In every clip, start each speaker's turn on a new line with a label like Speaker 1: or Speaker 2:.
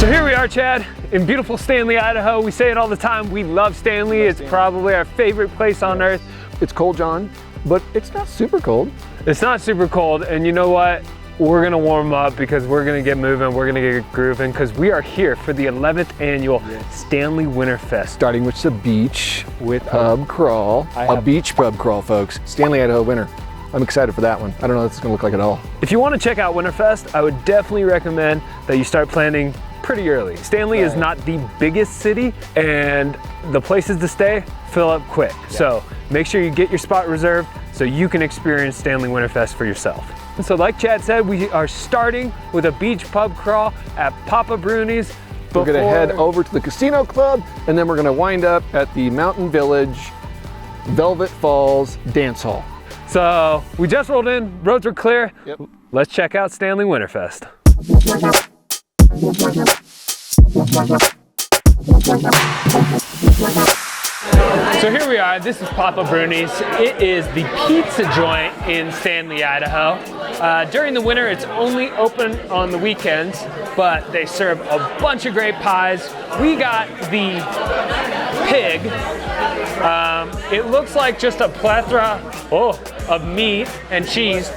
Speaker 1: So here we are, Chad, in beautiful Stanley, Idaho. We say it all the time, we love Stanley. It's probably our favorite place on earth.
Speaker 2: It's cold, John, but it's not super cold.
Speaker 1: It's not super cold, and you know what? We're gonna warm up because we're gonna get moving, we're gonna get grooving, because we are here for the 11th annual Stanley Winterfest.
Speaker 2: Starting with the beach with pub crawl. A beach pub crawl, folks. Stanley, Idaho winter. I'm excited for that one. I don't know what it's gonna look like at all.
Speaker 1: If you wanna check out Winterfest, I would definitely recommend that you start planning pretty early. Stanley is not the biggest city, and the places to stay fill up quick. So make sure you get your spot reserved so you can experience Stanley Winterfest for yourself. And so like Chad said, we are starting with a beach pub crawl at Papa Bruni's.
Speaker 2: We're gonna head over to the Casino Club, and then we're gonna wind up at the Mountain Village Velvet Falls Dance Hall.
Speaker 1: So we just rolled in, roads are clear.
Speaker 2: Yep.
Speaker 1: Let's check out Stanley Winterfest. So here we are, this is Papa Bruni's. It is the pizza joint in Stanley, Idaho. During the winter, it's only open on the weekends, but they serve a bunch of great pies. We got the pig. It looks like just a plethora of meat and cheese.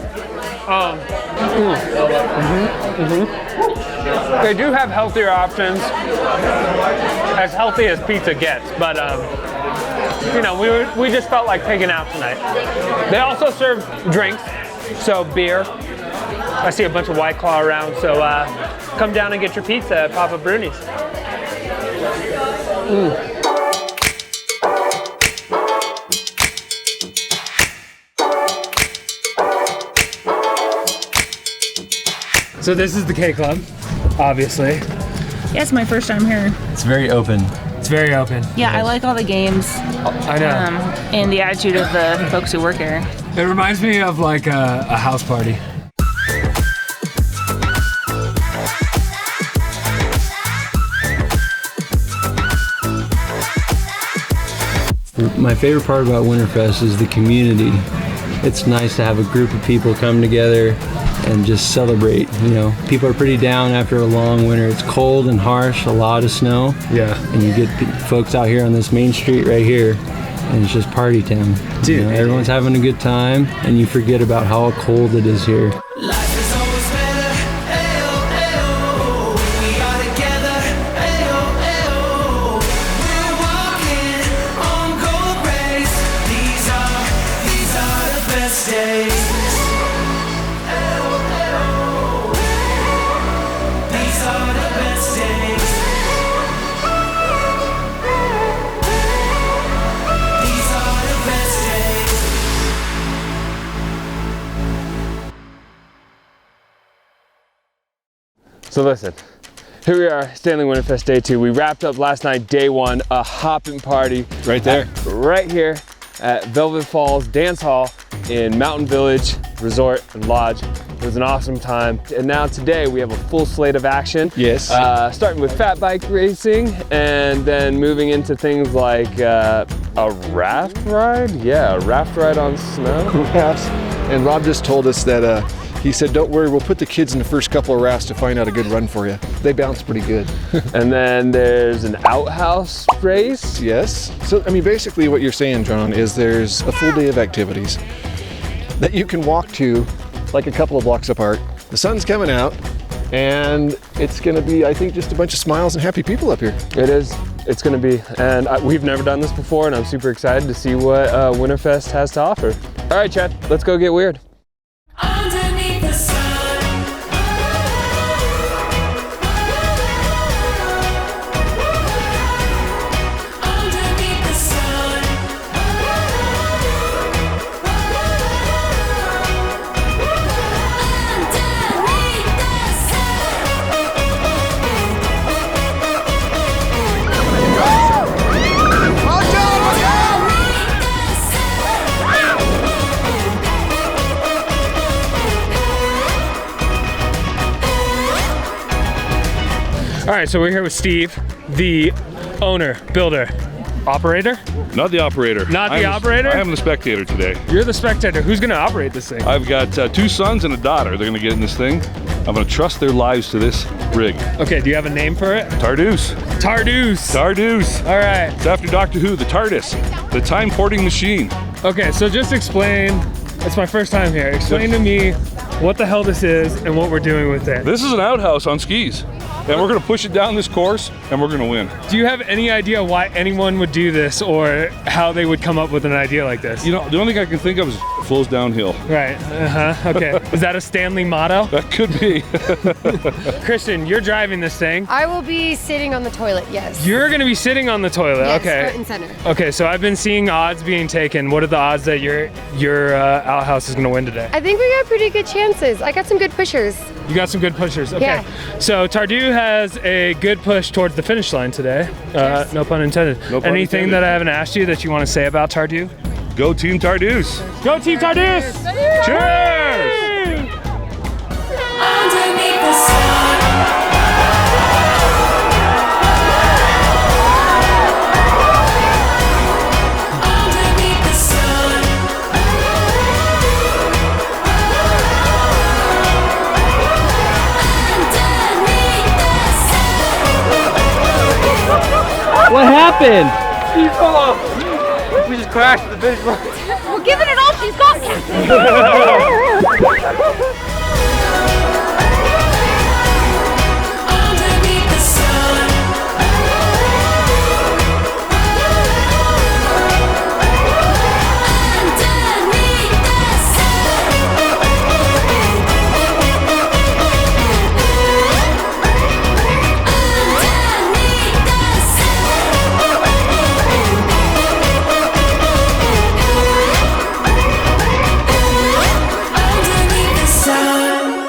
Speaker 1: They do have healthier options, as healthy as pizza gets, but you know, we just felt like pigging out tonight. They also serve drinks, so beer. I see a bunch of White Claw around, so come down and get your pizza at Papa Bruni's. So this is the K Club, obviously.
Speaker 3: Yeah, it's my first time here.
Speaker 4: It's very open.
Speaker 1: It's very open.
Speaker 3: Yeah, I like all the games.
Speaker 1: I know.
Speaker 3: And the attitude of the folks who work here.
Speaker 1: It reminds me of like a house party.
Speaker 4: My favorite part about Winterfest is the community. It's nice to have a group of people come together and just celebrate. You know, people are pretty down after a long winter. It's cold and harsh, a lot of snow.
Speaker 1: Yeah.
Speaker 4: And you get folks out here on this main street right here, and it's just party time.
Speaker 1: Dude.
Speaker 4: You know, everyone's having a good time, and you forget about how cold it is here.
Speaker 1: So listen, here we are, Stanley Winterfest Day 2. We wrapped up last night, day 1, a hopping party.
Speaker 2: Right there.
Speaker 1: Right here at Velvet Falls Dance Hall in Mountain Village Resort and Lodge. It was an awesome time. And now today we have a full slate of action.
Speaker 2: Yes.
Speaker 1: Starting with fat bike racing and then moving into things like a raft ride? Yeah, a raft ride on snow.
Speaker 2: Rafts. And Rob just told us that he said, don't worry, we'll put the kids in the first couple of rafts to find out a good run for you. They bounce pretty good.
Speaker 1: And then there's an outhouse race.
Speaker 2: Yes. So, I mean, basically what you're saying, John, is there's a full day of activities that you can walk to like a couple of blocks apart. The sun's coming out, and it's gonna be, I think, just a bunch of smiles and happy people up here.
Speaker 1: It is. It's gonna be. And we've never done this before, and I'm super excited to see what Winterfest has to offer. All right, Chad, let's go get weird.
Speaker 5: Underneath the sun. Underneath the sun.
Speaker 1: All right, so we're here with Steve, the owner, builder operator?
Speaker 6: Not the operator.
Speaker 1: Not the
Speaker 6: I
Speaker 1: operator?
Speaker 6: am the spectator today.
Speaker 1: You're the spectator. Who's gonna operate this thing?
Speaker 6: I've got 2 sons and a daughter. They're gonna get in this thing. I'm gonna trust their lives to this rig.
Speaker 1: Okay, do you have a name for it?
Speaker 6: Tardoose.
Speaker 1: Tardoose.
Speaker 6: Tardoose.
Speaker 1: All right.
Speaker 6: It's after Doctor Who, the TARDIS, the time porting machine.
Speaker 1: Okay, so just explain. It's my first time here. Explain to me what the hell this is and what we're doing with it.
Speaker 6: This is an outhouse on skis. And we're gonna push it down this course and we're gonna win.
Speaker 1: Do you have any idea why anyone would do this or how they would come up with an idea like this?
Speaker 6: You know, the only thing I can think of is it flows downhill.
Speaker 1: Right, okay. Is that a Stanley motto?
Speaker 6: That could be.
Speaker 1: Christian, you're driving this thing.
Speaker 7: I will be sitting on the toilet, yes.
Speaker 1: You're gonna be sitting on the toilet,
Speaker 7: Yes,
Speaker 1: okay.
Speaker 7: front and center.
Speaker 1: Okay, so I've been seeing odds being taken. What are the odds that your outhouse is gonna win today?
Speaker 7: I think we got pretty good chances. I got some good pushers.
Speaker 1: You got some good pushers, okay.
Speaker 7: Yeah.
Speaker 1: So Tardieu has a good push towards the finish line today. No pun intended.
Speaker 6: No pun
Speaker 1: Anything
Speaker 6: intended.
Speaker 1: that I haven't asked you that you want to say about Tardieu?
Speaker 6: Go Team Tardoose.
Speaker 1: Go Team Tardieu!
Speaker 6: Cheers!
Speaker 5: Underneath the sun. Underneath the sun. Underneath the sun.
Speaker 4: What happened? We just crashed the finish line.
Speaker 7: We're giving it all she's got.
Speaker 5: Underneath the sun. Underneath the Underneath the sun.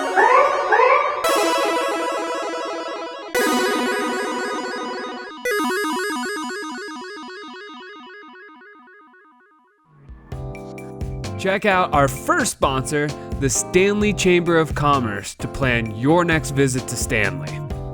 Speaker 8: Check out our first sponsor, the Stanley Chamber of Commerce, to plan your next visit to Stanley.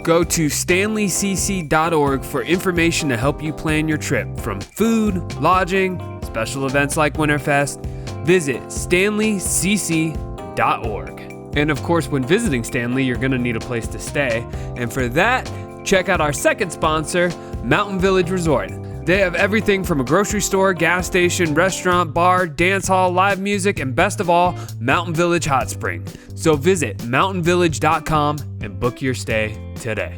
Speaker 8: Go to stanleycc.org for information to help you plan your trip, from food, lodging, special events like Winterfest. Visit stanleycc.org. And of course, when visiting Stanley, you're going to need a place to stay. And for that, check out our second sponsor, Mountain Village Resort. They have everything from a grocery store, gas station, restaurant, bar, dance hall, live music, and best of all, Mountain Village Hot Spring. So visit mountainvillage.com and book your stay today.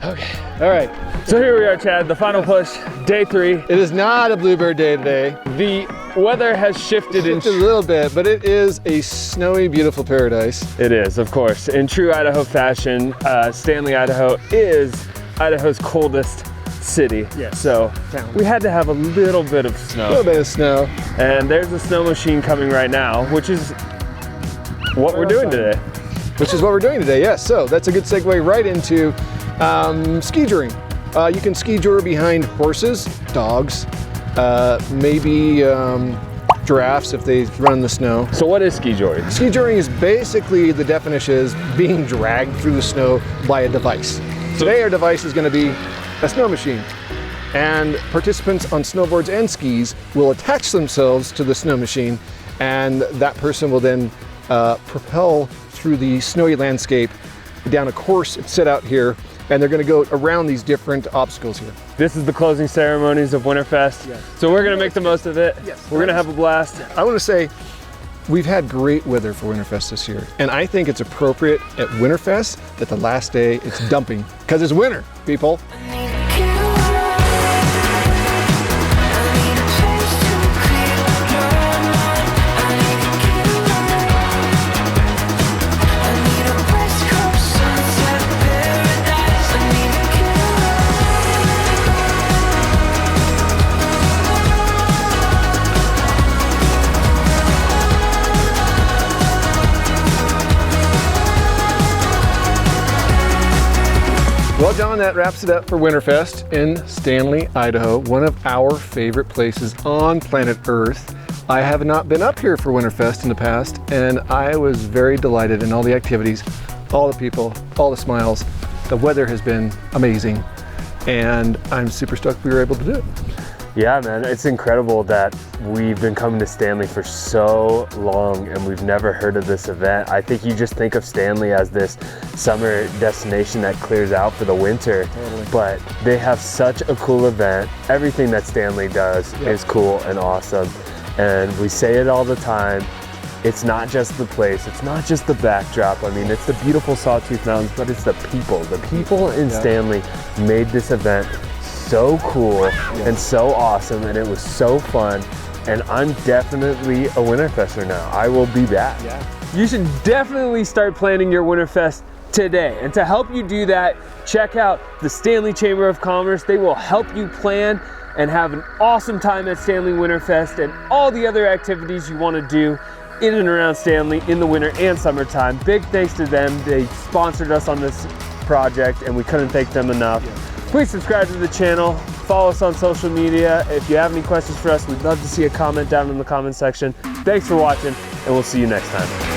Speaker 2: Okay, all right.
Speaker 1: So here we are, Chad, the final push, day 3.
Speaker 2: It is not a bluebird day today.
Speaker 1: The weather has shifted
Speaker 2: Just a little bit, but it is a snowy, beautiful paradise.
Speaker 1: It is, of course. In true Idaho fashion, Stanley, Idaho is Idaho's coldest city.
Speaker 2: Yes.
Speaker 1: So we had to have a little bit of
Speaker 2: A
Speaker 1: snow.
Speaker 2: little bit of snow.
Speaker 1: And there's a snow machine coming right now, which is what we're doing today.
Speaker 2: Which is what we're doing today, yes. So that's a good segue right into ski juring. You can ski jure behind horses, dogs, maybe giraffes if they run in the snow.
Speaker 1: So what is ski joring?
Speaker 2: Ski juring is basically, the definition is being dragged through the snow by a device. Today our device is going to be a snow machine. And participants on snowboards and skis will attach themselves to the snow machine, and that person will then propel through the snowy landscape down a course set out here, and they're going to go around these different obstacles here.
Speaker 1: This is the closing ceremonies of Winterfest.
Speaker 2: Yes.
Speaker 1: So we're going to make the most of it.
Speaker 2: Yes.
Speaker 1: We're going to have a blast.
Speaker 2: I want to say we've had great weather for Winterfest this year, and I think it's appropriate at Winterfest that the last day it's dumping, because it's winter, people. Well, John, that wraps it up for Winterfest in Stanley, Idaho, one of our favorite places on planet Earth. I have not been up here for Winterfest in the past, and I was very delighted in all the activities, all the people, all the smiles. The weather has been amazing, and I'm super stoked we were able to do it.
Speaker 1: Yeah, man, it's incredible that we've been coming to Stanley for so long and we've never heard of this event. I think you just think of Stanley as this summer destination that clears out for the winter, but they have such a cool event. Everything that Stanley does is cool and awesome. And we say it all the time. It's not just the place, it's not just the backdrop. I mean, it's the beautiful Sawtooth Mountains, but it's the people. The people in Stanley made this event so cool and so awesome, and it was so fun. And I'm definitely a Winterfester now. I will be back. You should definitely start planning your Winterfest today. And to help you do that, check out the Stanley Chamber of Commerce. They will help you plan and have an awesome time at Stanley Winterfest and all the other activities you want to do in and around Stanley in the winter and summertime. Big thanks to them. They sponsored us on this project and we couldn't thank them enough. Please subscribe to the channel, follow us on social media. If you have any questions for us, we'd love to see a comment down in the comment section. Thanks for watching, and we'll see you next time.